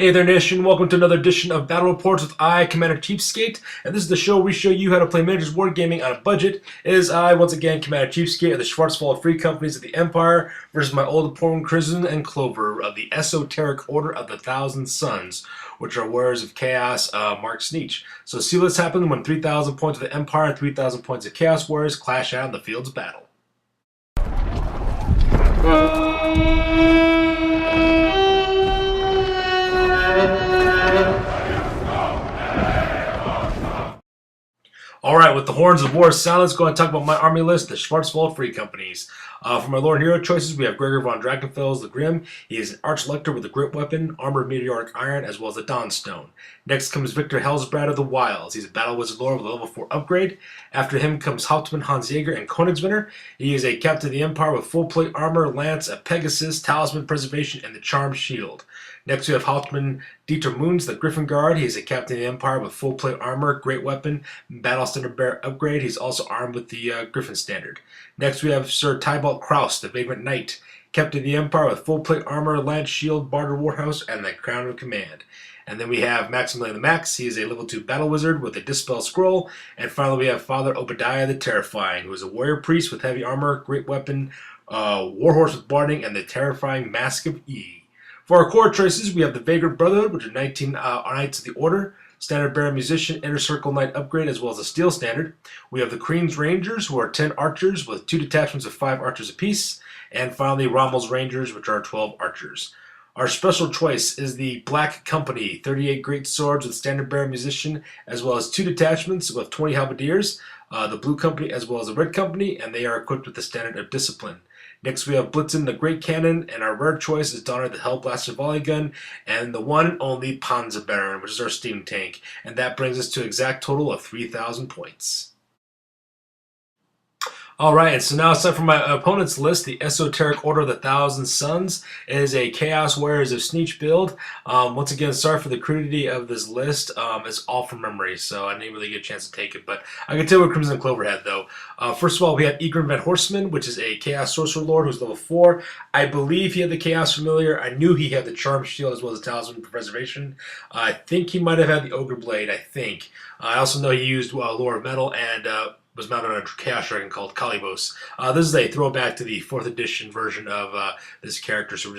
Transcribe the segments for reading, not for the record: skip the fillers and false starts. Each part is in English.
Hey there, Nation. Welcome to another edition of Battle Reports with I, Commander Cheapskate. And this is the show where we show you how to play miniatures wargaming on a budget. It is I, once again, Commander Cheapskate of the Schwarzwald Free Companies of the Empire versus my old opponent, Crimson and Clover of the Esoteric Order of the Thousand Suns, which are Warriors of Chaos, Mark Tzeentch. So see what's happened when 3,000 points of the Empire and 3,000 points of Chaos Warriors clash out in the fields of battle. Alright, with the horns of war sound, let's go and talk about my army list, the Schwarzwald Free Companies. For my Lord Hero choices, we have Gregor von Drachenfels the Grim. He is an Arch-Lector with a Grit Weapon, Armored Meteoric Iron, as well as a Dawnstone. Next comes Victor Helsbrad of the Wilds. He's a Battle Wizard Lord with a level 4 upgrade. After him comes Hauptmann Hans Jäger and Königswinter. He is a Captain of the Empire with full plate armor, lance, a Pegasus, Talisman Preservation, and the Charmed Shield. Next we have Hauptmann Dieter Moons, the Griffin Guard. He is a Captain of the Empire with full plate armor, great weapon, Battle Standard Bearer upgrade. He's also armed with the Griffin Standard. Next we have Sir Tybalt Kraus, the Vagrant Knight, Captain of the Empire with full plate armor, lance, shield, barter warhouse, and the Crown of Command. And then we have Maximilian the Max. He is a level 2 battle wizard with a Dispel Scroll. And finally we have Father Obadiah the Terrifying, who is a warrior priest with heavy armor, great weapon, warhorse with barding, and the terrifying Mask of E. For our core choices, we have the Vagrant Brotherhood, which are 19 Knights of the Order, Standard Bearer Musician, Inner Circle Knight upgrade, as well as a Steel Standard. We have the Queen's Rangers, who are 10 archers with 2 detachments of 5 archers apiece. And finally, Rommel's Rangers, which are 12 archers. Our special choice is the Black Company, 38 great swords with Standard Bearer Musician, as well as 2 detachments with 20 halberdiers. The Blue Company, as well as the Red Company, and they are equipped with the Standard of Discipline. Next we have Blitzen, the Great Cannon, and our rare choice is Donner, the Hellblaster Volley Gun, and the one and only Panzerbaron, which is our steam tank. And that brings us to an exact total of 3,000 points. Alright, and so now it's time for my opponent's list, the Esoteric Order of the Thousand Suns. It is a Chaos Warriors of Tzeentch build. Once again, sorry for the crudity of this list. It's all from memory, so I didn't really get a chance to take it. But I can tell you what Crimson and Clover had, though. First of all, we have Egrin Van Horstman, which is a Chaos Sorcerer Lord who's level 4. I believe he had the Chaos Familiar. I knew he had the Charm Shield as well as Talisman Preservation. I think he might have had the Ogre Blade, I think. I also know he used Lore of Metal and was mounted on a Chaos Dragon called Kalibos. This is a throwback to the 4th edition version of this character, so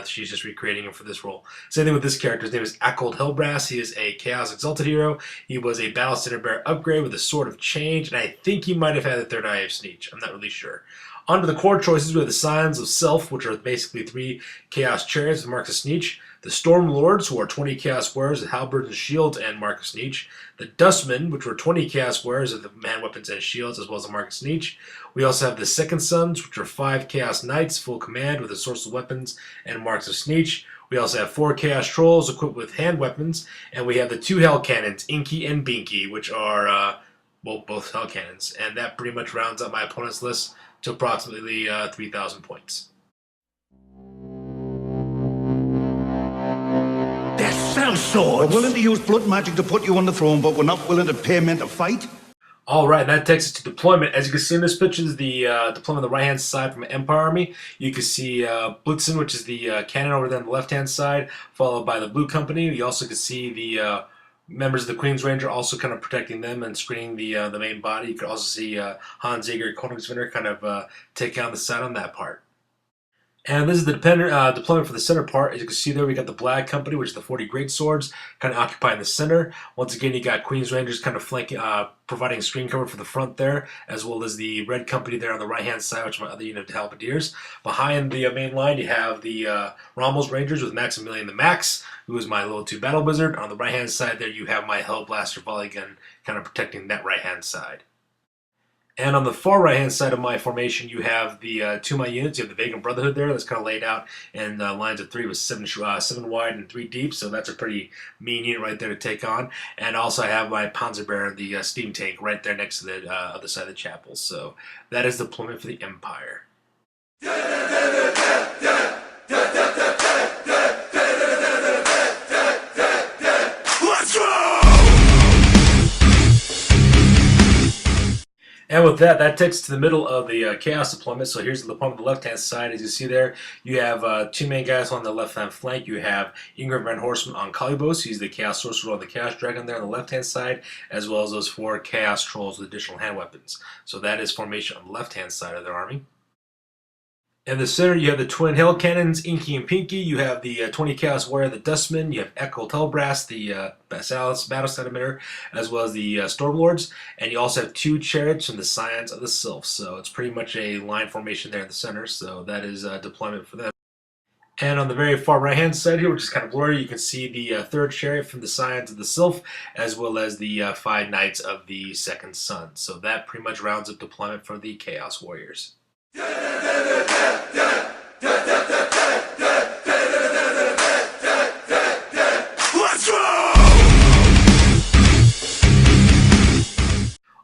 she's just recreating him for this role. Same thing with this character. His name is Akold Hellbrass. He is a Chaos Exalted hero. He was a Battle Standard Bearer upgrade with a Sword of Change, and I think he might have had the Third Eye of Tzeentch. I'm not really sure. On to the core choices, we have the Scions of Self, which are basically 3 Chaos Chariots with Mark of Tzeentch. The Storm Lords, who are 20 Chaos Warriors with Halberds and Shields and Mark of Tzeentch. The Dustmen, which were 20 Chaos Warriors with the Man Weapons and Shields as well as the Mark of Tzeentch. We also have the Second Sons, which are 5 Chaos Knights, full command with the Sorcerer Weapons and Marks of Tzeentch. We also have 4 Chaos Trolls equipped with hand weapons. And we have the 2 Hell Cannons, Inky and Binky, which are both Hell Cannons. And that pretty much rounds up my opponent's list to approximately 3,000 points. Swords. We're willing to use blood magic to put you on the throne, but we're not willing to pay men to fight. Alright, that takes us to deployment. As you can see in this picture, is the deployment on the right-hand side from Empire Army. You can see Blitzen, which is the cannon over there on the left-hand side, followed by the Blue Company. You also can see the members of the Queen's Ranger also kind of protecting them and screening the main body. You can also see Hans Jäger, Königswinter kind of take on the side on that part. And this is the deployment for the center part. As you can see there, we got the Black Company, which is the 40 Great Swords, kind of occupying the center. Once again, you got Queen's Rangers kind of flanking, providing screen cover for the front there, as well as the Red Company there on the right-hand side, which is my other unit of Halberdiers. Behind the main line, you have the Rommel's Rangers with Maximilian the Max, who is my level 2 battle wizard. On the right-hand side there, you have my Hellblaster Volley Gun, kind of protecting that right-hand side. And on the far right-hand side of my formation, you have the 2 of my units. You have the Vagrant Brotherhood there. That's kind of laid out in lines of 3 with 7 wide and 3 deep. So that's a pretty mean unit right there to take on. And also I have my Panzerbaron, the steam tank, right there next to the other side of the chapel. So that is deployment for the Empire. And with that, that takes us to the middle of the Chaos deployment. So here's the deployment on the left-hand side. As you see there, you have two main guys on the left-hand flank. You have Ingrid Van Horseman on Kalibos. He's the Chaos Sorcerer on the Chaos Dragon there on the left-hand side, as well as those 4 Chaos Trolls with additional hand weapons. So that is formation on the left-hand side of their army. In the center, you have the twin Hell Cannons, Inky and Pinky. You have the 20 Chaos Warrior, the Dustman. You have Echo Telbrass, the Battle Sentimeter, as well as the Stormlords. And you also have 2 Chariots from the Scions of the Sylphs. So it's pretty much a line formation there in the center. So that is deployment for them. And on the very far right-hand side here, which is kind of blurry, you can see the 3rd Chariot from the Scions of the Sylph, as well as the 5 Knights of the Second Sun. So that pretty much rounds up deployment for the Chaos Warriors.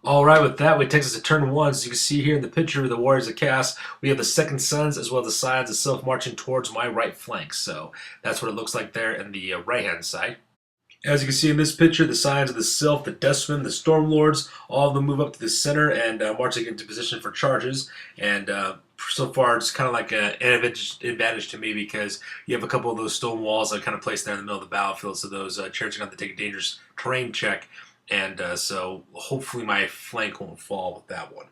Alright, with that, it takes us to turn 1. So you can see here in the picture of the Warriors of Chaos, we have the Second Sons as well as the Scions of Sylph marching towards my right flank. So that's what it looks like there in the right-hand side. As you can see in this picture, the Scions of the Sylph, the Dustmen, the Stormlords, all of them move up to the center and marching into position for charges. And so far, it's kind of like an advantage to me because you have a couple of those stone walls that are kind of placed there in the middle of the battlefield, so those chariots are going to take a dangerous terrain check. And so hopefully my flank won't fall with that one.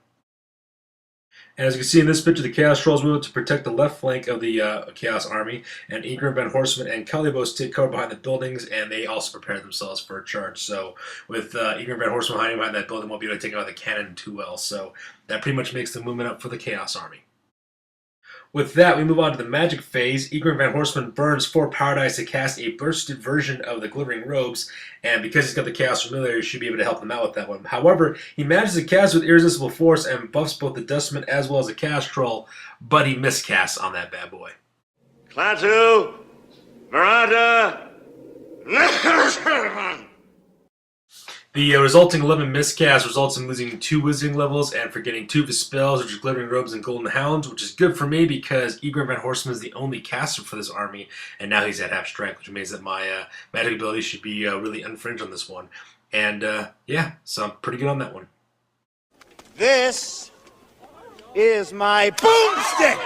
And as you can see in this picture, the Chaos Trolls move to protect the left flank of the Chaos Army, and Ingrid Van Horseman and Kalibos take cover behind the buildings, and they also prepare themselves for a charge. So with Ingrid Van Horseman hiding behind that building, won't be able to take out the cannon too well. So that pretty much makes the movement up for the Chaos Army. With that, we move on to the magic phase. Ingrid Van Horseman burns 4 power dice to cast a bursted version of the Glittering Robes, and because he's got the Chaos Familiar, he should be able to help them out with that one. However, he manages to cast with Irresistible Force and buffs both the Dustman as well as the Chaos Troll, but he miscasts on that bad boy. Klaatu, Veranda, The resulting 11 miscast results in losing 2 Wizarding levels and forgetting 2 of his spells, which are Glittering Robes and Golden Hounds, which is good for me because Ingrid Van Horseman is the only caster for this army, and now he's at half strength, which means that my magic ability should be really unfringed on this one. And yeah, so I'm pretty good on that one. This is my boomstick!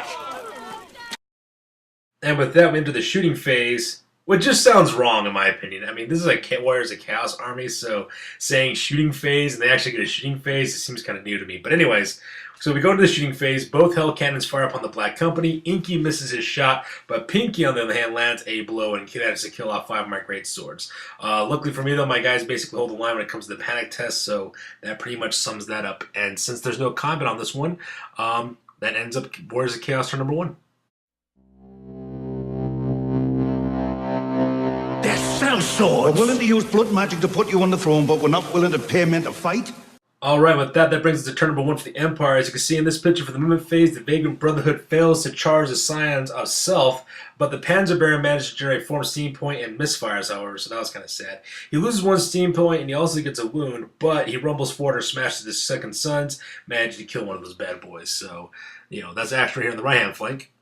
And with that, we enter the shooting phase, which just sounds wrong in my opinion. I mean, this is a Warriors of Chaos army, so saying shooting phase and they actually get a shooting phase, it seems kind of new to me. But anyways, so we go to the shooting phase. Both Hell Cannons fire upon the Black Company. Inky misses his shot, but Pinky, on the other hand, lands a blow and manages to kill off 5 of my great swords. Luckily for me, though, my guys basically hold the line when it comes to the panic test, so that pretty much sums that up. And since there's no combat on this one, that ends up Warriors of Chaos turn number 1. We're willing to use blood magic to put you on the throne, but we're not willing to pay men to fight. Alright, with that brings us to turn number 1 for the Empire. As you can see in this picture for the movement phase, the Vagrant Brotherhood fails to charge the Scions of Self, but the Panzer Baron manages to generate 4 steam point and misfires, however, so that was kind of sad. He loses 1 steam point and he also gets a wound, but he rumbles forward and smashes his Second Sons, managing to kill one of those bad boys. So, you know, that's action here on the right-hand flank.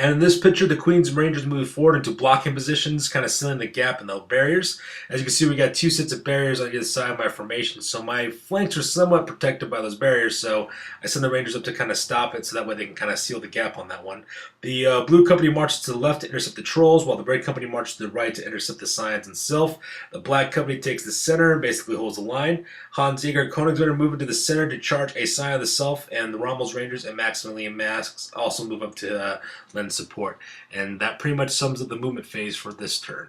And in this picture, the Queens and Rangers move forward into blocking positions, kind of sealing the gap in the barriers. As you can see, we got 2 sets of barriers on either side of my formation, so my flanks are somewhat protected by those barriers, so I send the Rangers up to kind of stop it, so that way they can kind of seal the gap on that one. The Blue Company marches to the left to intercept the Trolls, while the Red Company marches to the right to intercept the Scions and Sylph. The Black Company takes the center and basically holds the line. Hans Jäger and Königswinter move into the center to charge a Scion of the Sylph, and the Rommel's Rangers and Maximilian Masks also move up to lend support. And that pretty much sums up the movement phase for this turn.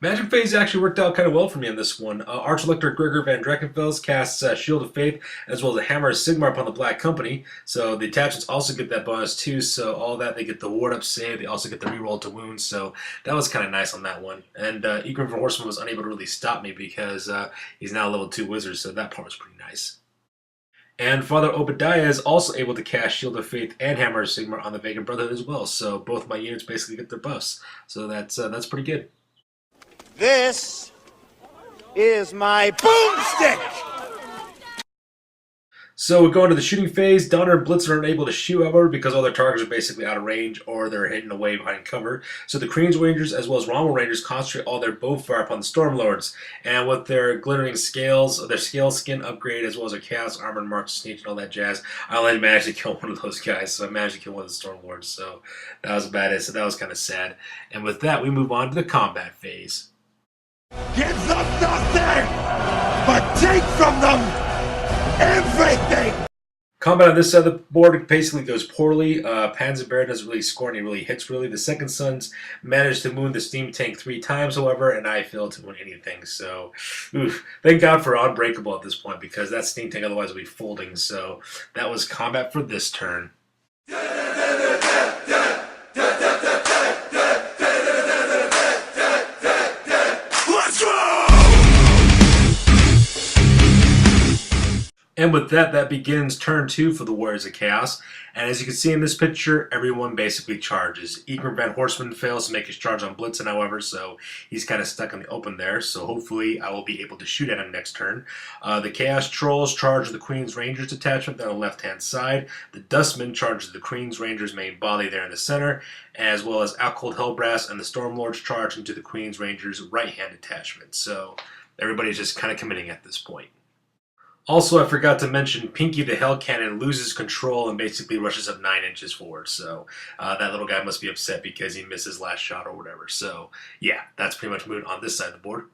Magic phase actually worked out kind of well for me on this one. Arch-Elector Gregor van Drakenfels casts Shield of Faith as well as a Hammer of Sigmar upon the Black Company. So the attachments also get that bonus too. So all that, they get the ward up save. They also get the reroll to wounds. So that was kind of nice on that one. And Ingrid van Horseman was unable to really stop me because he's now a level 2 wizard. So that part was pretty nice. And Father Obadiah is also able to cast Shield of Faith and Hammer of Sigmar on the Vagrant Brotherhood as well. So both my units basically get their buffs. So that's pretty good. This is my boomstick! So we go into the shooting phase. Donner and Blitzer aren't able to shoot, however, because all their targets are basically out of range or they're hidden away behind cover. So the Queen's Rangers as well as Rommel Rangers concentrate all their bow fire upon the Stormlords. And with their glittering scales, their scale skin upgrade, as well as their Chaos Armor and March Sneak and all that jazz, I only managed to kill one of those guys. So I managed to kill one of the Stormlords. So that was badass. So that was kind of sad. And with that, we move on to the combat phase. Give them nothing, but take from them everything! Combat on this side of the board basically goes poorly. Panzerbear doesn't really score any really hits, really. The Second Sons managed to moon the steam tank 3 times, however, and I failed to moon anything. So, thank God for Unbreakable at this point, because that steam tank otherwise would be folding. So, that was combat for this turn. And with that, that begins turn 2 for the Warriors of Chaos. And as you can see in this picture, everyone basically charges. Egrim Van Horstman fails to make his charge on Blitzen, however, so he's kind of stuck in the open there. So hopefully I will be able to shoot at him next turn. The Chaos Trolls charge the Queen's Rangers detachment on the left-hand side. The Dustman charges the Queen's Rangers main body there in the center, as well as Outcold Hellbrass and the Stormlords charge into the Queen's Rangers right-hand detachment. So everybody's just kind of committing at this point. Also, I forgot to mention, Pinky the Hell Cannon loses control and basically rushes up 9 inches forward. So that little guy must be upset because he missed his last shot or whatever. So yeah, that's pretty much moving on this side of the board.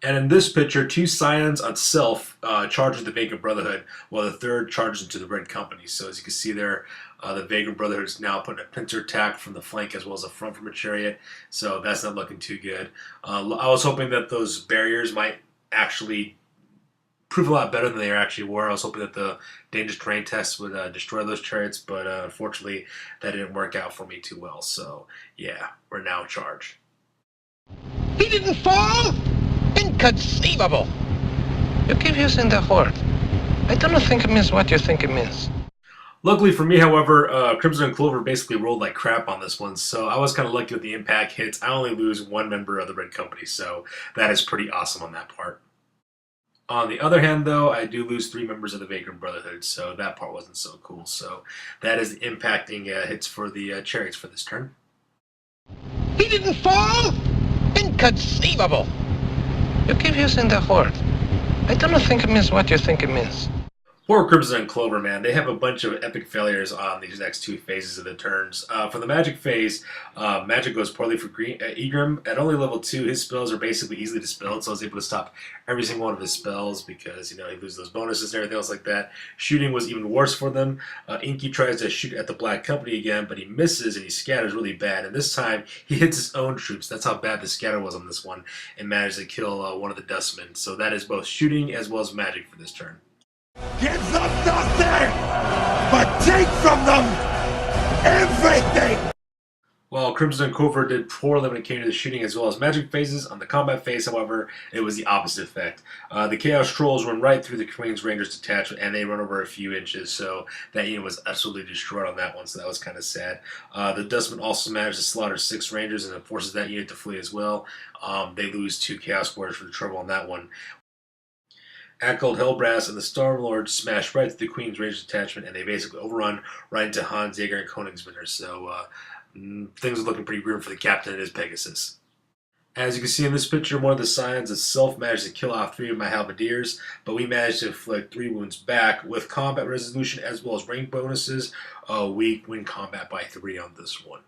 And in this picture, 2 Scions on Self charge the Vagrant Brotherhood, while the third charges into the Red Company. So as you can see there, the Vagrant Brotherhood is now putting a pincer attack from the flank as well as the front from a chariot. So that's not looking too good. I was hoping that those barriers might actually prove a lot better than they actually were. I was hoping that the dangerous terrain tests would destroy those chariots, but unfortunately that didn't work out for me too well. So yeah, we're now charged. He didn't fall? Inconceivable! You keep using the horde. I don't think it means what you think it means. Luckily for me, however, Crimson and Clover basically rolled like crap on this one, so I was kind of lucky with the impact hits. I only lose 1 member of the Red Company, so that is pretty awesome on that part. On the other hand, though, I do lose 3 members of the Vagrant Brotherhood, so that part wasn't so cool. So that is the impacting hits for the chariots for this turn. He didn't fall? Inconceivable! You keep using the horde. I don't think it means what you think it means. Poor Crimson and Clover, man. They have a bunch of epic failures on these next 2 phases of the turns. For the Magic phase, Magic goes poorly for Egrim. At only level 2, his spells are basically easily dispelled, so I was able to stop every single one of his spells because, he loses those bonuses and everything else like that. Shooting was even worse for them. Inky tries to shoot at the Black Company again, but he misses and he scatters really bad. And this time, he hits his own troops. That's how bad the scatter was on this one, and managed to kill one of the Dustmen. So that is both shooting as well as Magic for this turn. Give them nothing, but take from them everything! While Crimson and Clover did poorly when it came to the shooting as well as Magic phases, on the combat phase, however, it was the opposite effect. The Chaos Trolls run right through the Queen's Rangers detachment, and they run over a few inches, so that unit was absolutely destroyed on that one, so that was kind of sad. The Dustmen also managed to slaughter 6 Rangers, and it forces that unit to flee as well. They lose 2 Chaos Warriors for the trouble on that one. Outcold Hellbrass and the Stormlords smash right through the Queen's Rangers detachment, and they basically overrun right into Hans Jaeger and Königswinter. So things are looking pretty grim for the captain and his Pegasus. As you can see in this picture, one of the Scions itself managed to kill off 3 of my Halberdiers, but we managed to inflict 3 wounds back. With combat resolution as well as rank bonuses, we win combat by 3 on this one.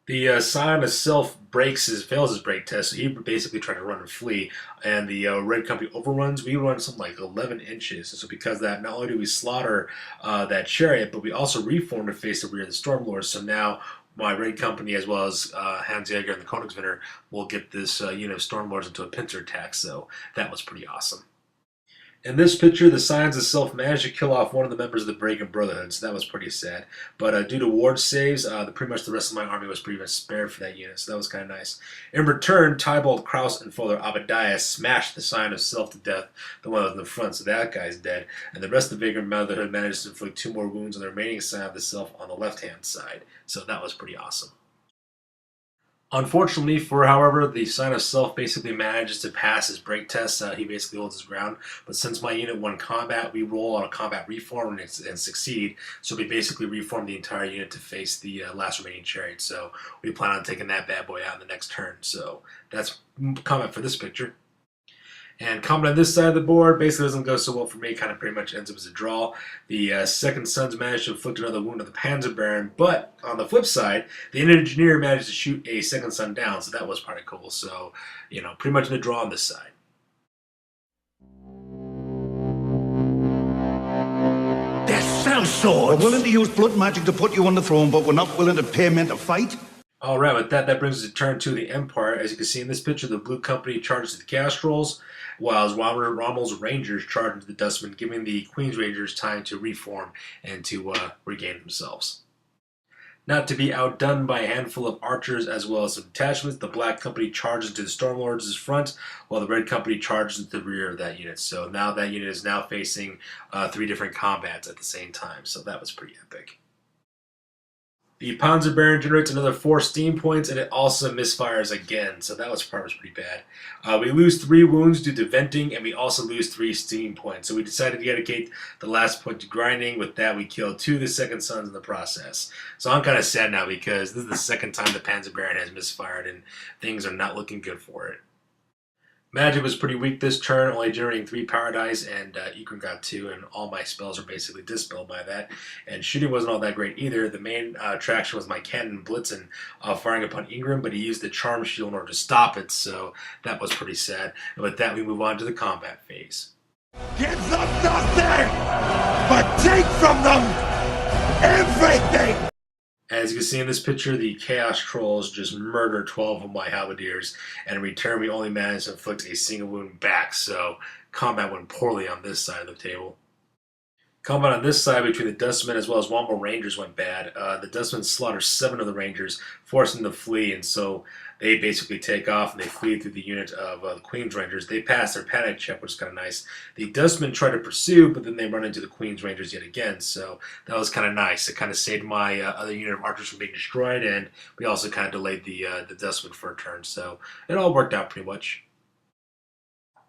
The Scion itself fails his break test, so he basically tried to run and flee, and the Red Company overruns. We run something like 11 inches, so because of that, not only do we slaughter that chariot, but we also reform to face the rear of the Stormlords, so now my Red Company, as well as Hans Jaeger and the Königswinter, will get this unit of Stormlords into a pincer attack, so that was pretty awesome. In this picture, the Scions of Self managed to kill off one of the members of the Breaking Brotherhood, so that was pretty sad. But due to ward saves, pretty much the rest of my army was pretty much spared for that unit, so that was kind of nice. In return, Tybalt, Kraus, and Father Obadiah smashed the Scion of Self to death, the one that was in the front, so that guy's dead. And the rest of the Breaking Brotherhood managed to inflict 2 more wounds on the remaining Scion of the Self on the left-hand side, so that was pretty awesome. Unfortunately however, the Sign of Self basically manages to pass his break test. He basically holds his ground. But since my unit won combat, we roll on a combat reform and succeed. So we basically reform the entire unit to face the last remaining chariot. So we plan on taking that bad boy out in the next turn. So that's combat for this picture. And combat on this side of the board basically doesn't go so well for me. Kind of pretty much ends up as a draw. The second sons managed to inflict another wound on the Panzer Baron, but on the flip side, the engineer managed to shoot a second son down, so that was pretty cool. So, you know, pretty much in a draw on this side. They're sellswords. We're willing to use blood magic to put you on the throne, but we're not willing to pay men to fight. Alright, with that brings us to turn 2 of the Empire. As you can see in this picture, the Blue Company charges the Castrolls, while Rommel's Rangers charge into the Dustmen, giving the Queen's Rangers time to reform and to regain themselves. Not to be outdone by a handful of archers as well as some detachments, the Black Company charges into the Stormlords' front, while the Red Company charges into the rear of that unit. So now that unit is now facing 3 different combats at the same time, so that was pretty epic. The Panzer Baron generates another 4 steam points, and it also misfires again, so that was pretty bad. We lose 3 wounds due to venting, and we also lose 3 steam points. So we decided to dedicate the last point to grinding. With that, we killed 2 of the second sons in the process. So I'm kind of sad now because this is the second time the Panzer Baron has misfired, and things are not looking good for it. Magic was pretty weak this turn, only generating 3 Paradise, and Ikram got 2, and all my spells are basically dispelled by that. And shooting wasn't all that great either. The main attraction was my cannon Blitzen firing upon Ingram, but he used the Charm Shield in order to stop it, so that was pretty sad. And with that, we move on to the combat phase. Give them nothing, but take from them everything! As you can see in this picture, the Chaos Trolls just murdered 12 of my Halberdiers, and in return we only managed to inflict a single wound back, so combat went poorly on this side of the table. Combat on this side between the Dustmen as well as Womble Rangers went bad. The Dustmen slaughter 7 of the Rangers, forcing them to flee, and so they basically take off and they flee through the unit of the Queen's Rangers. They pass their panic check, which is kind of nice. The Dustmen try to pursue, but then they run into the Queen's Rangers yet again, so that was kind of nice. It kind of saved my other unit of archers from being destroyed, and we also kind of delayed the Dustmen for a turn, so it all worked out pretty much.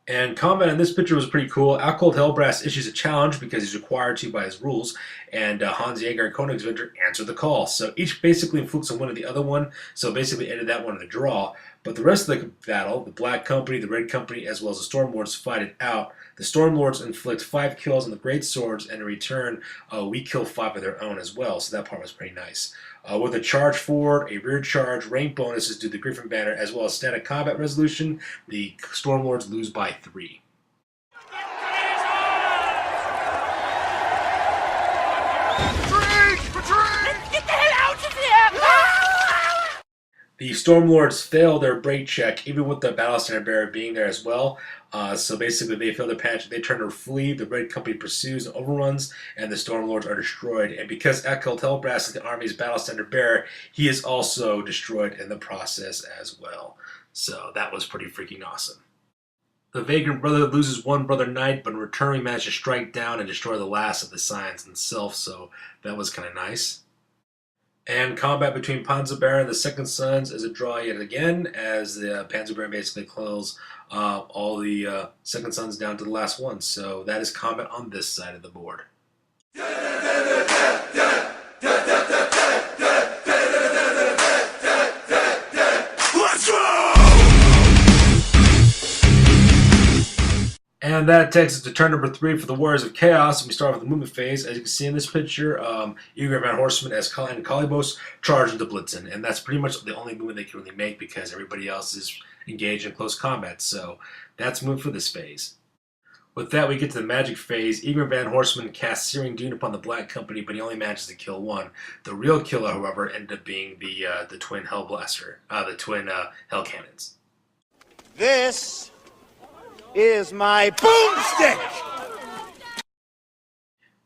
And combat in this picture was pretty cool. Alcold Hellbrass issues a challenge because he's required to by his rules, and Hans Jaeger and Königswinter answer the call. So each basically inflicts on one of the other one, so basically ended that one in a draw. But the rest of the battle, the Black Company, the Red Company, as well as the Stormlords fight it out. The Stormlords inflict 5 kills on the Great Swords, and in return, we kill 5 of their own as well, so that part was pretty nice. With a charge forward, a rear charge, rank bonuses due to the Griffin Banner, as well as static combat resolution, the Stormlords lose by 3. The Stormlords fail their break check, even with the Battle Standard Bearer being there as well. So basically, they fail their panic. They turn to flee. The Red Company pursues and overruns, and the Stormlords are destroyed. And because Ekel Telbrass is the army's Battle Standard Bearer, he is also destroyed in the process as well. So that was pretty freaking awesome. The Vagrant Brotherhood loses 1 Brother Knight, but in return, we managed to strike down and destroy the last of the Scions themselves. So that was kind of nice. And combat between Panzer Baron and the Second Sons is a draw yet again, as the Panzer Baron basically kills all the Second Sons down to the last one. So that is combat on this side of the board. And that takes us to turn number 3 for the Warriors of Chaos. And we start with the movement phase. As you can see in this picture, Igor Van Horseman and Kalibos charge into Blitzen. And that's pretty much the only movement they can really make because everybody else is engaged in close combat. So that's movement for this phase. With that, we get to the magic phase. Igor Van Horseman casts Searing Dune upon the Black Company, but he only manages to kill 1. The real killer, however, ended up being the twin Hell Blaster, the twin Hell Cannons. This is my boomstick!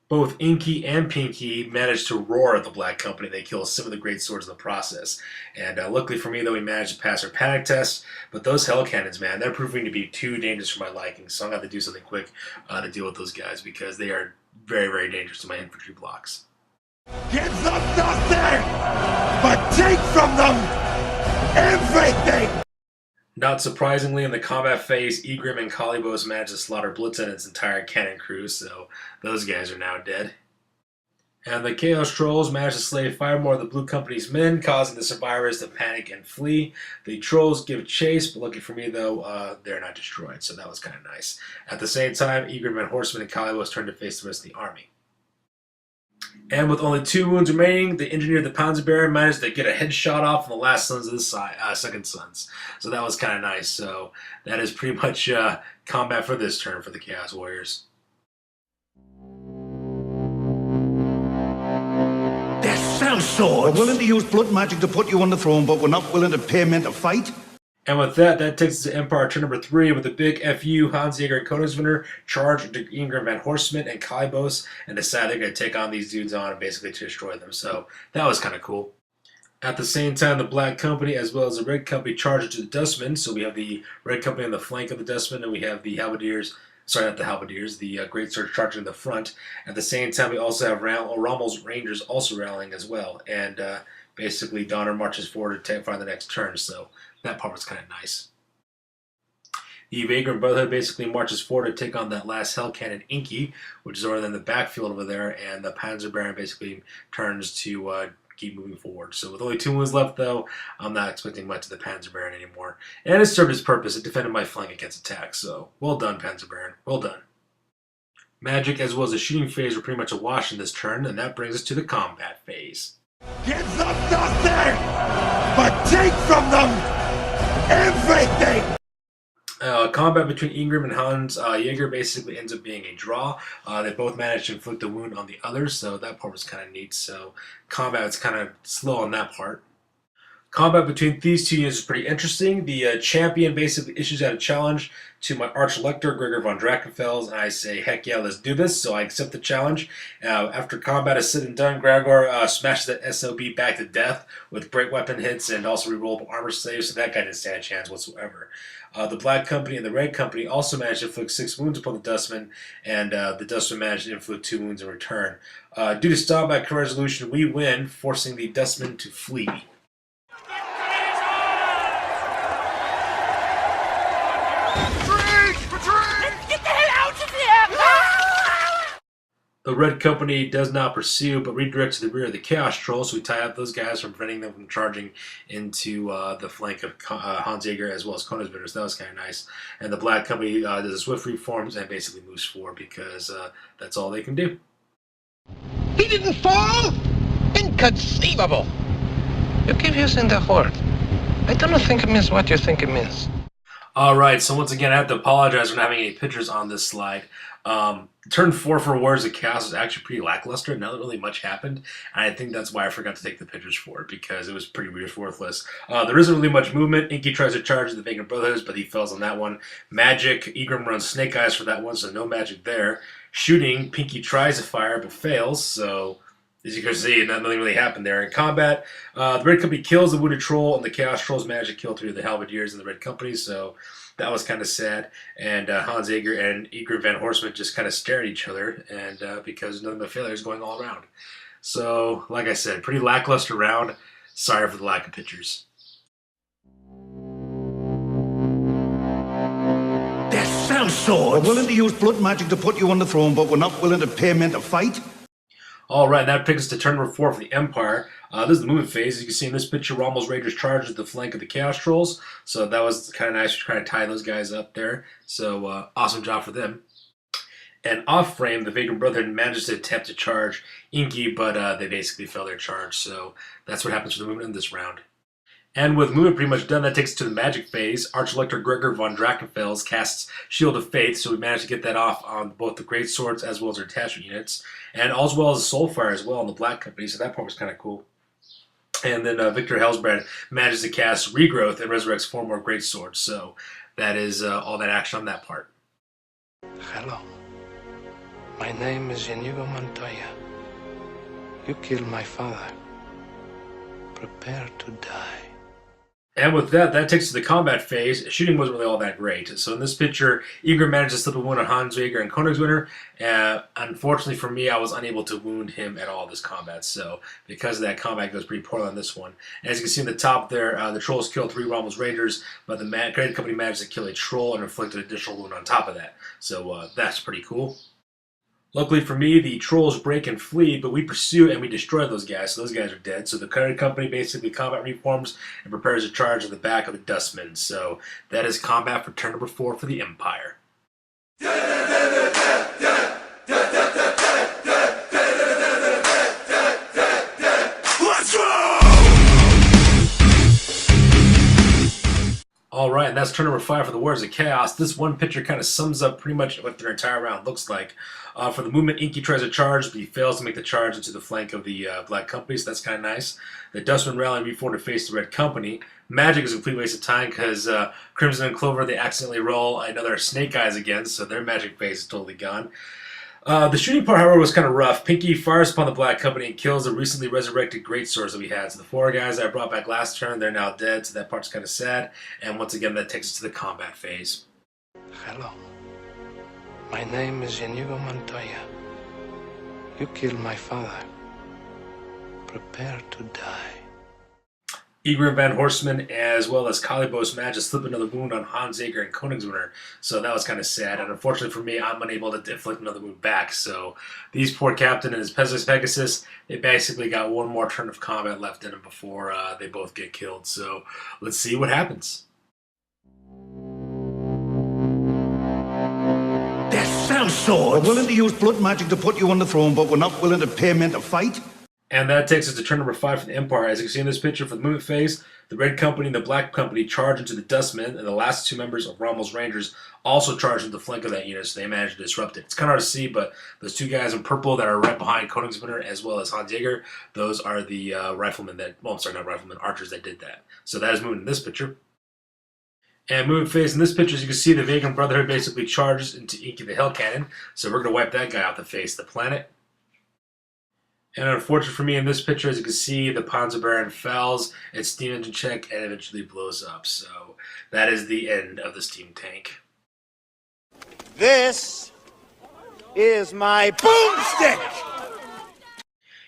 Both Inky and Pinky managed to roar at the Black Company. They kill some of the great swords in the process. And luckily for me, though, we managed to pass our panic test. But those hell cannons, man, they're proving to be too dangerous for my liking. So I'm going to have to do something quick to deal with those guys because they are very, very dangerous to my infantry blocks. Give them nothing, but take from them everything! Not surprisingly, in the combat phase, Egrim and Kalibos managed to slaughter Blitzen and its entire cannon crew, so those guys are now dead. And the Chaos Trolls managed to slay 5 more of the Blue Company's men, causing the survivors to panic and flee. The Trolls give chase, but lucky for me, though, they're not destroyed, so that was kind of nice. At the same time, Egrim and Horseman and Kalibos turned to face the rest of the army. And with only 2 wounds remaining, the engineer of the Panzerbearer managed to get a headshot off on the last sons of the second sons. So that was kind of nice. So that is pretty much combat for this turn for the Chaos Warriors. They're sellswords. We're willing to use blood magic to put you on the throne, but we're not willing to pay men to fight. And with that, that takes us to Empire turn number 3 with a big FU. Hans Jaeger and Königswinter charge into Ingram Van Horstman and Kalibos and decide they're going to take on these dudes on and basically to destroy them. So that was kind of cool. At the same time, the Black Company as well as the Red Company charge into the Dustmen. So we have the Red Company on the flank of the Dustmen and we have the Halberdiers. Sorry, not the Halberdiers, the Great Swords charging in the front. At the same time, we also have Rommel's Rangers also rallying as well. And basically, Donner marches forward to find the next turn. So that part was kind of nice. The Vagrant Brotherhood basically marches forward to take on that last Hell Cannon Inky, which is over in the backfield over there, and the Panzerbearer basically turns to keep moving forward. So with only 2 wounds left, though, I'm not expecting much of the Panzerbearer anymore. And it served its purpose. It defended my flank against attack, so well done, Panzerbearer. Well done. Magic as well as the shooting phase were pretty much a wash in this turn, and that brings us to the combat phase. Give them nothing, but take from them everything! Combat between Ingram and Hans Jaeger basically ends up being a draw. They both managed to inflict a wound on the others, so that part was kind of neat. So combat is kind of slow on that part. Combat between these 2 units is pretty interesting. The champion basically issues out a challenge to my Arch-Elector, Gregor von Drachenfels, and I say, heck yeah, let's do this. So I accept the challenge. After combat is said and done, Gregor smashes that SOB back to death with great weapon hits and also rerollable armor saves, so that guy didn't stand a chance whatsoever. The Black Company and the Red Company also managed to inflict 6 wounds upon the Dustmen, and the Dustmen managed to inflict 2 wounds in return. Due to Staubach resolution, we win, forcing the Dustmen to flee. The Red Company does not pursue, but redirects to the rear of the Chaos Trolls, so we tie up those guys from preventing them from charging into the flank of Hans Jaeger as well as Königswinter, so that was kind of nice. And the Black Company does a swift reforms and basically moves forward because that's all they can do. He didn't fall? Inconceivable! You keep using the horde. I don't think it means what you think it means. Alright, so once again I have to apologize for not having any pictures on this slide. Turn 4 for Warriors of Chaos was actually pretty lackluster. Not really much happened, and I think that's why I forgot to take the pictures for it, because it was pretty worthless. There isn't really much movement. Inky tries to charge the Vagrant Brothers, but he fails on that one. Magic, Egrim runs Snake Eyes for that one, so no magic there. Shooting, Pinky tries to fire, but fails, so as you can see, nothing really happened there. In combat, the Red Company kills the Wounded Troll, and the Chaos Trolls manage to kill 3 of the Halberdiers in the Red Company, so that was kind of sad. And Hans Jaeger and Egrim Van Horstman just kind of stare at each other, and because nothing but failures going all around. So, like I said, pretty lackluster round. Sorry for the lack of pictures. They're sellswords. We're willing to use blood magic to put you on the throne, but we're not willing to pay men to fight. Alright, that brings us to turn number 4 for the Empire. This is the movement phase. As you can see in this picture, Rommel's Rangers charged at the flank of the Chaos Trolls. So that was kind of nice to try to tie those guys up there. So awesome job for them. And off frame, the Vagrant Brotherhood manages to attempt to charge Inky, but they basically fail their charge. So that's what happens for the movement in this round. And with movement pretty much done, that takes us to the magic phase. Arch-Elector Gregor von Drachenfels casts Shield of Faith, so we managed to get that off on both the Great Swords as well as our attachment units. And as well as Soulfire as well on the Black Company, so that part was kind of cool. And then Victor Hellsbrad manages to cast Regrowth and resurrects 4 more Great Swords, so that is all that action on that part. Hello. My name is Inigo Montoya. You killed my father. Prepare to die. And with that, that takes us to the combat phase. Shooting wasn't really all that great. So in this picture, Igor managed to slip a wound on Hans Jaeger and Königswinter. Unfortunately for me, I was unable to wound him at all this combat. So because of that, combat goes pretty poorly on this one. And as you can see in the top there, the trolls killed 3 Rommel's Rangers, but the Great Company managed to kill a troll and inflict an additional wound on top of that. So that's pretty cool. Luckily for me, the trolls break and flee, but we pursue and we destroy those guys, so those guys are dead. So the Great Company basically combat reforms and prepares a charge at the back of the Dustmen. So that is combat for turn number 4 for the Empire. Alright, and that's turn number 5 for the Warriors of Chaos. This one picture kind of sums up pretty much what their entire round looks like. For the movement, Inky tries to charge, but he fails to make the charge into the flank of the Black Company, so that's kind of nice. The Dustmen rally and reform to face the Red Company. Magic is a complete waste of time because Crimson and Clover, they accidentally roll another Snake Eyes again, so their magic phase is totally gone. The shooting part, however, was kind of rough. Pinky fires upon the Black Company and kills the recently resurrected great swords that we had. So the 4 guys that I brought back last turn, they're now dead, so that part's kind of sad. And once again, that takes us to the combat phase. Hello. My name is Inigo Montoya. You killed my father. Prepare to die. Igor Van Horstman, as well as Kalibos, managed to slip another wound on Hans Jaeger and Königswinter, so that was kind of sad. And unfortunately for me, I'm unable to inflict another wound back. So these poor captain and his Pegasus, they basically got one more turn of combat left in them before they both get killed. So let's see what happens. We're willing to use blood magic to put you on the throne, but we're not willing to pay men to fight. And that takes us to turn number 5 for the Empire. As you can see in this picture for the movement phase, the Red Company and the Black Company charge into the Dustmen, and the last 2 members of Rommel's Rangers also charge into the flank of that unit, so they manage to disrupt it. It's kind of hard to see, but those 2 guys in purple that are right behind Königswinter as well as Hans Jaeger, those are the riflemen that, well, I'm sorry, not riflemen, archers that did that. So that is moving in this picture. And moving phase in this picture, as you can see, the Vagrant Brotherhood basically charges into Inky the Hell Cannon, so we're going to wipe that guy off the face of the planet. And unfortunately for me in this picture, as you can see, the Panzer Baron falls, its steam engine check, and eventually blows up. So that is the end of the steam tank. This is my boomstick!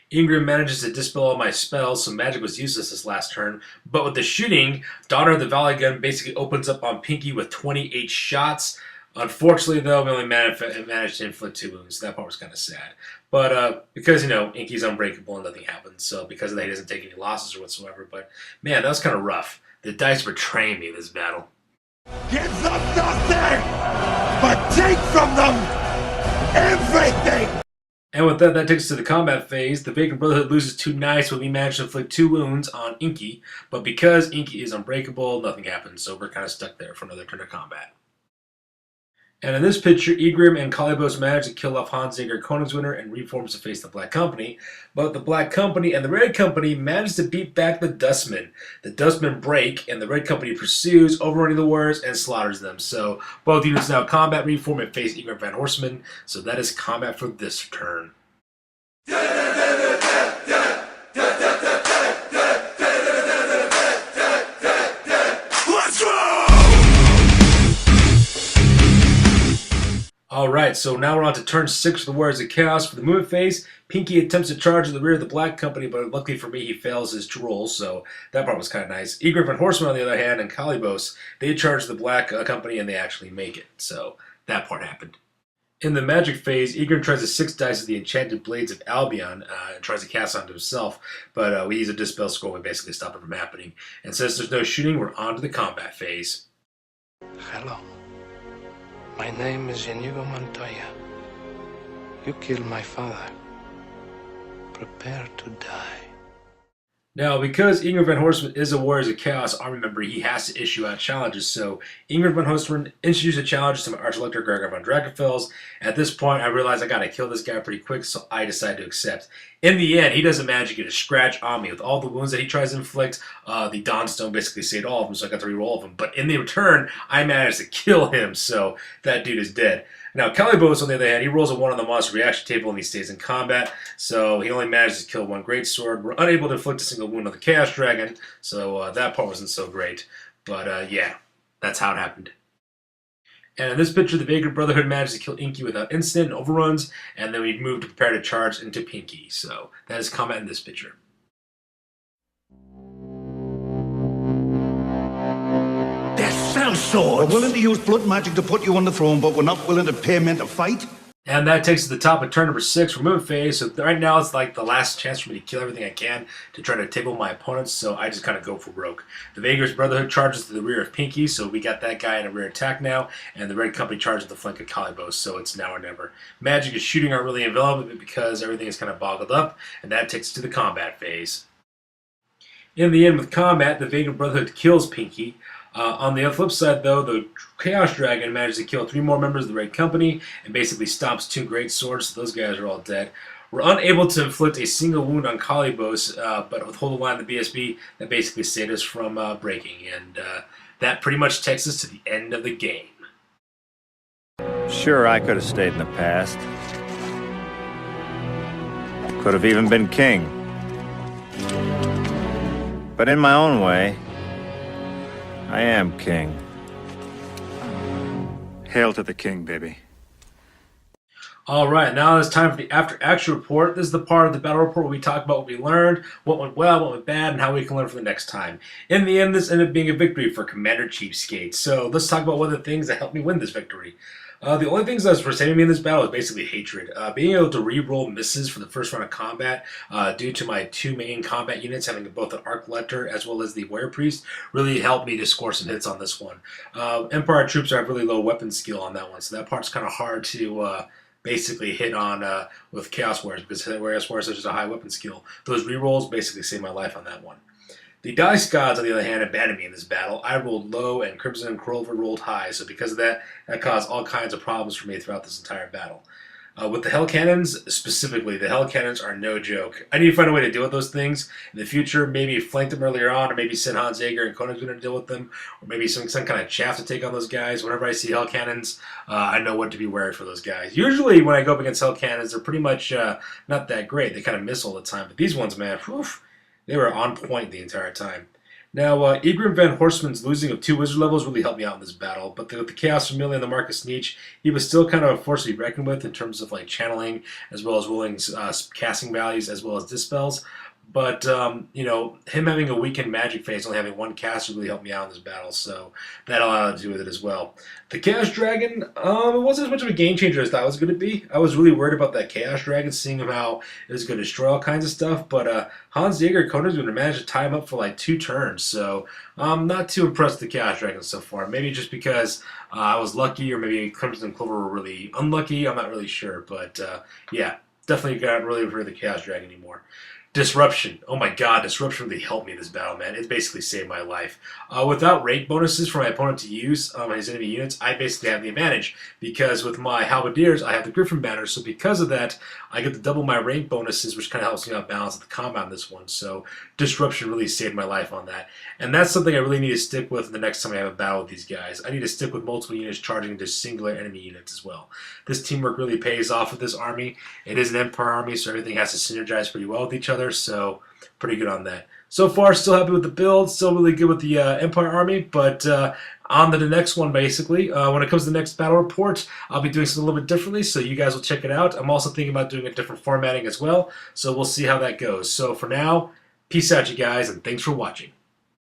Ingram manages to dispel all my spells, so magic was useless this last turn. But with the shooting, Daughter of the Valley Gun basically opens up on Pinky with 28 shots. Unfortunately, though, we only managed to inflict 2 wounds. That part was kind of sad. But because, you know, Inky's unbreakable and nothing happens, so because of that, he doesn't take any losses or whatsoever. But, man, that was kind of rough. The dice betraying me this battle. Give them nothing, but take from them everything! And with that, that takes us to the combat phase. The Vagrant Brotherhood loses 2 knights, but we manage to inflict 2 wounds on Inky. But because Inky is unbreakable, nothing happens, so we're kind of stuck there for another turn of combat. And in this picture, Igrim and Kalibos manage to kill off Hans Jaeger Königswinter and reforms to face the Black Company. But the Black Company and the Red Company manage to beat back the Dustmen. The Dustmen break, and the Red Company pursues, overrunning the warriors and slaughters them. So both units now combat reform and face Igrim Van Horstman. So that is combat for this turn. Alright, so now we're on to turn 6 for the Warriors of Chaos. For the movement phase, Pinky attempts to charge at the rear of the Black Company, but luckily for me, he fails his roll, so that part was kind of nice. Igrim and Horseman, on the other hand, and Kalibos, they charge the Black Company, and they actually make it, so that part happened. In the magic phase, Igrim tries to 6 dice of the Enchanted Blades of Albion and tries to cast onto himself, but we use a Dispel scroll and basically stop it from happening. And since there's no shooting, we're on to the combat phase. Hello. My name is Inigo Montoya. You killed my father. Prepare to die. Now, because Ingrid Van Horstman is a Warriors of Chaos army member, he has to issue out challenges. So, Ingrid Van Horstman introduced a challenge to my Arch-Elector Gregor von Drakenfels. At this point, I realized I gotta kill this guy pretty quick, so I decided to accept. In the end, he doesn't manage to get a scratch on me. With all the wounds that he tries to inflict, the Dawnstone basically saved all of them, so I got to reroll of them. But in the return, I managed to kill him, so that dude is dead. Now, Calibos, on the other hand, he rolls a 1 on the monster reaction table and he stays in combat, so he only manages to kill 1 greatsword. We're unable to inflict a single wound on the Chaos Dragon, so that part wasn't so great. But yeah, that's how it happened. And in this picture, the Vagrant Brotherhood managed to kill Inky without incident and overruns, and then we moved to prepare to charge into Pinky. So that is combat in this picture. We're willing to use blood magic to put you on the throne, but we're not willing to pay men to fight. And that takes us to the top of turn number 6, remove phase. So right now it's like the last chance for me to kill everything I can to try to table my opponents, so I just kind of go for broke. The Vagrant Brotherhood charges to the rear of Pinky, so we got that guy in a rear attack now, and the Red Company charges the flank of Calibos, so it's now or never. Magic and shooting aren't really involved because everything is kind of boggled up, and that takes us to the combat phase. In the end, with combat, the Vagrant Brotherhood kills Pinky. On the flip side, though, the Chaos Dragon managed to kill 3 more members of the Red Company and basically stomps 2 great swords, so those guys are all dead. We're unable to inflict a single wound on Calibos, but with Hold the Line of the BSB, that basically saved us from breaking, and that pretty much takes us to the end of the game. Sure, I could have stayed in the past. Could have even been king. But in my own way, I am king. Hail to the king, baby. Alright, now it's time for the After Action Report. This is the part of the battle report where we talk about what we learned, what went well, what went bad, and how we can learn for the next time. In the end, this ended up being a victory for Commander Cheapskate. So let's talk about one of the things that helped me win this victory. The only things that was saving me in this battle is basically hatred. Being able to re-roll misses for the first round of combat due to my 2 main combat units having both the Arc Lector as well as the Warrior Priest really helped me to score some hits on this one. Empire troops have really low weapon skill on that one, so that part's kind of hard to basically hit on with Chaos Warriors because Chaos Warriors have such a high weapon skill. Those re-rolls basically saved my life on that one. The Dice Gods, on the other hand, abandoned me in this battle. I rolled low, and Crimson and Clover rolled high, so because of that, that caused all kinds of problems for me throughout this entire battle. With the Hell Cannons, specifically, the Hell Cannons are no joke. I need to find a way to deal with those things in the future, maybe flank them earlier on, or maybe send Hans Jaeger and Koenigsegg to deal with them, or maybe some kind of chaff to take on those guys. Whenever I see Hell Cannons, I know what to be wary for those guys. Usually, when I go up against Hell Cannons, they're pretty much not that great. They kind of miss all the time, but these ones, man, whew, they were on point the entire time. Now, Egrim Van Horstman's losing of 2 wizard levels really helped me out in this battle, but with the Chaos Familiar and the Marcus Tzeentch, he was still kind of a force to be reckoned with in terms of like channeling, as well as rolling casting values, as well as dispels. But, you know, him having a weakened magic phase, only having 1 caster really helped me out in this battle, so that allowed to do with it as well. The Chaos Dragon, it wasn't as much of a game changer as I thought it was going to be. I was really worried about that Chaos Dragon, seeing how it was going to destroy all kinds of stuff, but Hans Jaeger and Koenigsegg managed to tie him up for like 2 turns, so I'm not too impressed with the Chaos Dragon so far. Maybe just because I was lucky, or maybe Crimson and Clover were really unlucky, I'm not really sure, but yeah, definitely got really afraid of the Chaos Dragon anymore. Disruption. Oh my god, Disruption really helped me in this battle, man. It basically saved my life. Without rank bonuses for my opponent to use his enemy units, I basically have the advantage. Because with my Halberdiers, I have the Griffin Banner, so because of that, I get to double my rank bonuses, which kind of helps me out balance the combat on this one. So Disruption really saved my life on that. And that's something I really need to stick with the next time I have a battle with these guys. I need to stick with multiple units charging into singular enemy units as well. This teamwork really pays off with this army. It is an Empire army, so everything has to synergize pretty well with each other. So pretty good on that. So far, still happy with the build. Still really good with the Empire army. But on to the next one, basically. When it comes to the next battle report, I'll be doing something a little bit differently. So you guys will check it out. I'm also thinking about doing a different formatting as well. So we'll see how that goes. So for now, peace out, you guys, and thanks for watching.